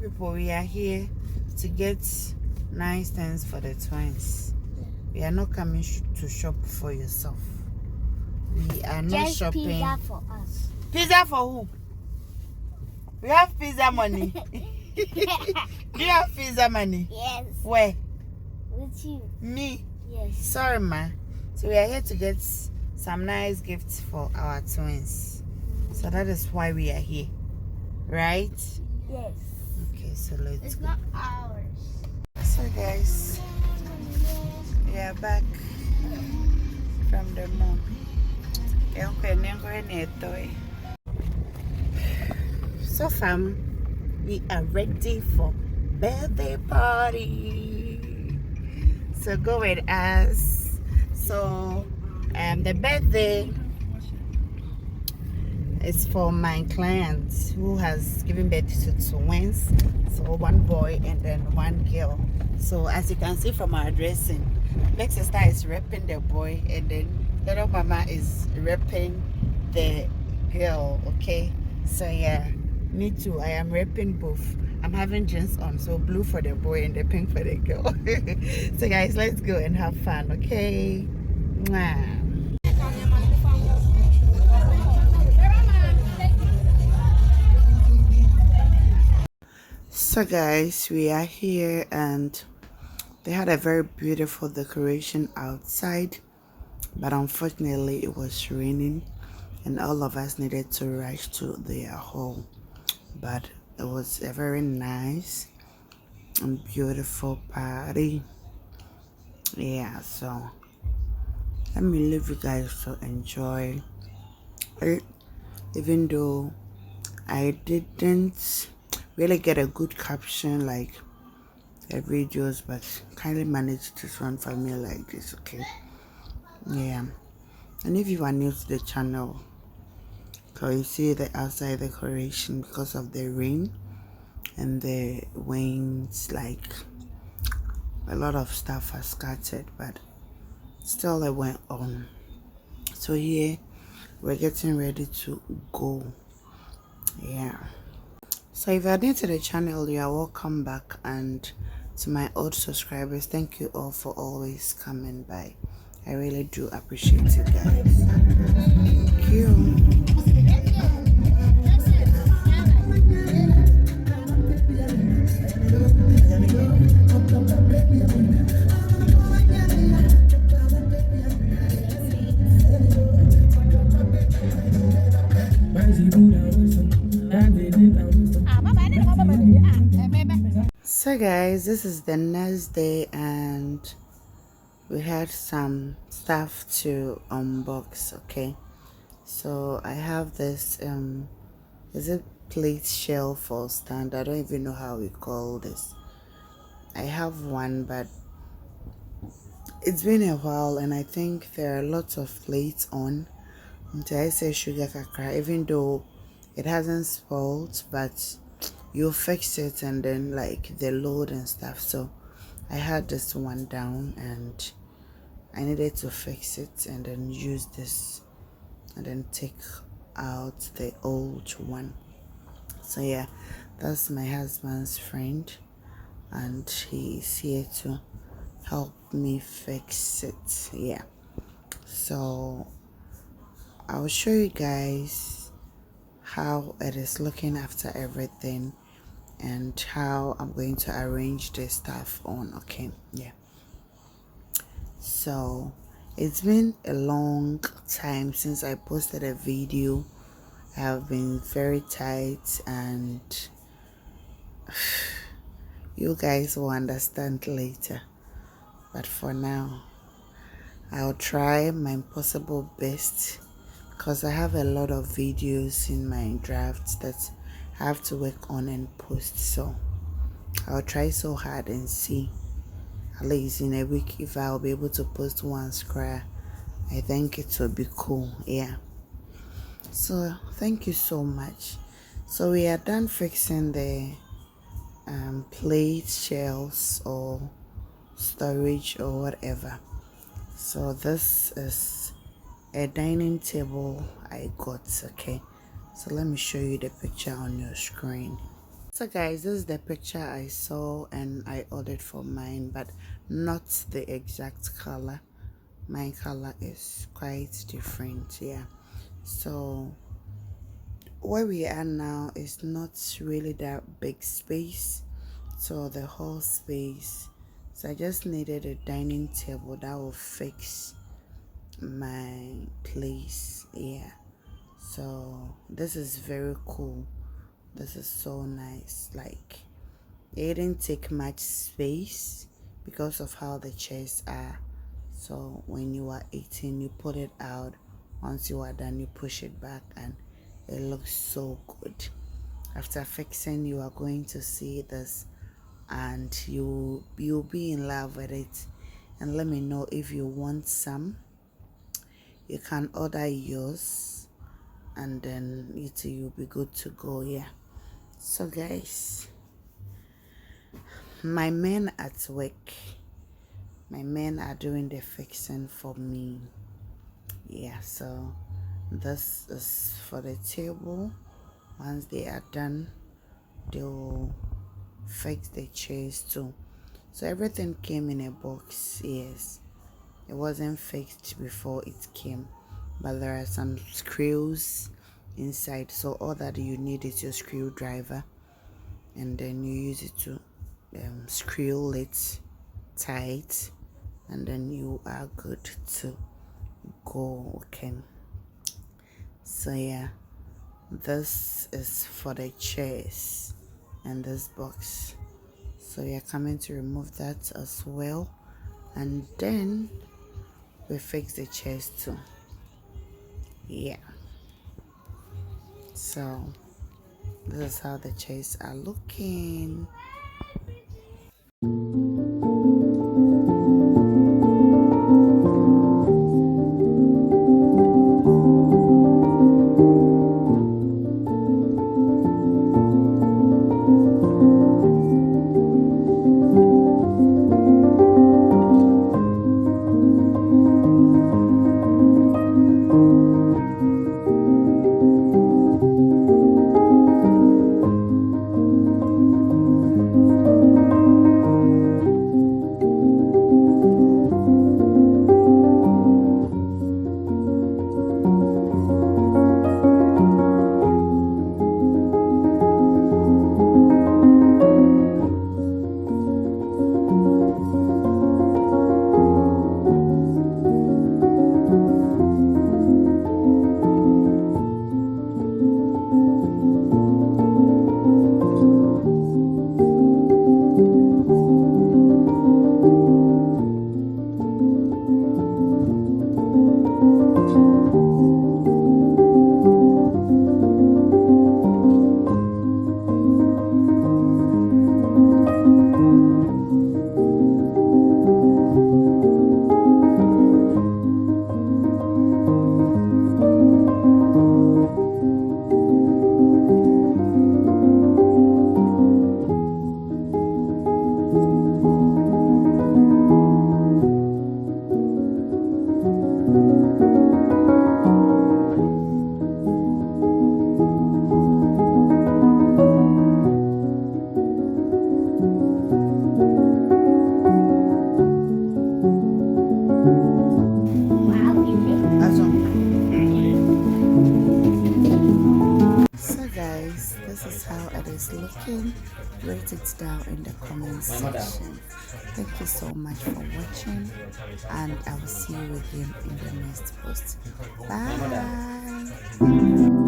people, we are here to get nice things for the twins. We are not coming to shop for yourself. We are not just shopping. Pizza for us. Pizza for who? We have pizza money. Do you have pizza money? Yes. Where? With you. Me? Yes. Sorry, ma. So we are here to get some nice gifts for our twins. So that is why we are here. Right? Yes. Okay, so let's It's go. not ours. So guys, we are back from the mall. So fam, we are ready for birthday party. So go with us. So the birthday is for my client who has given birth to twins. So one boy and then one girl. So as you can see from our dressing, big sister is repping the boy and then little mama is repping the girl. Okay, so yeah, me too, I am repping both. I'm having jeans on, so blue for the boy and the pink for the girl. So guys, let's go and have fun. Okay, mwah. So guys, we are here and they had a very beautiful decoration outside, but unfortunately it was raining and all of us needed to rush to their hall. But it was a very nice and beautiful party. Yeah, so let me leave you guys to enjoy it, even though I didn't really get a good caption like the videos, but kindly manage this one for me like this. Okay, yeah. And if you are new to the channel, so you see the outside decoration, because of the rain and the winds, like a lot of stuff has scattered, but still it went on. So here we're getting ready to go. Yeah, so if you're new to the channel, you are welcome back, and to my old subscribers, thank you all for always coming by. I really do appreciate you guys. Thank you. So guys, this is the next day and we had some stuff to unbox. Okay, so I have this is it plate shelf or stand? I don't even know how we call this. I have one, but it's been a while and I think there are lots of plates on. I say sugar kakra, even though it hasn't spoiled, but you fix it and then like the load and stuff. So I had this one down and I needed to fix it and then use this and then take out the old one. So yeah, that's my husband's friend and he's here to help me fix it. Yeah, so I'll show you guys how it is looking after everything and how I'm going to arrange the stuff on. Okay, yeah. So it's been a long time since I posted a video. I have been very tight and you guys will understand later, but for now I'll try my possible best because I have a lot of videos in my drafts that I have to work on and post. So I'll try so hard and see at least in a week if I'll be able to post one scrap. I think it will be cool. Yeah, so thank you so much. So we are done fixing the plate shelves or storage or whatever. So this is a dining table I got. Okay, so let me show you the picture on your screen. So guys, this is the picture I saw and I ordered for mine, but not the exact color. My color is quite different, yeah. So where we are now is not really that big space, so the whole space. So I just needed a dining table that will fix my place, yeah. So this is very cool. This is so nice. Like, it didn't take much space because of how the chairs are. So when you are eating, you put it out. Once you are done, you push it back, and it looks so good. After fixing, you are going to see this, and you'll be in love with it. And let me know if you want some. You can order yours, and then you'll be good to go. Yeah. So guys, my men at work, my men are doing the fixing for me. Yeah, so this is for the table. Once they are done, they'll fix the chairs too. So everything came in a box. Yes, it wasn't fixed before it came, but there are some screws inside. So all that you need is your screwdriver, and then you use it to screw it tight, and then you are good to go. Okay, so yeah, this is for the chairs and this box. So we are coming to remove that as well, and then we fix the chairs too. Yeah, so this is how the chairs are looking. Wow, That's all. So guys, this is how it is looking. Rate it down in the comment section. Thank you so much for watching, and I will see you again in the next post. Bye.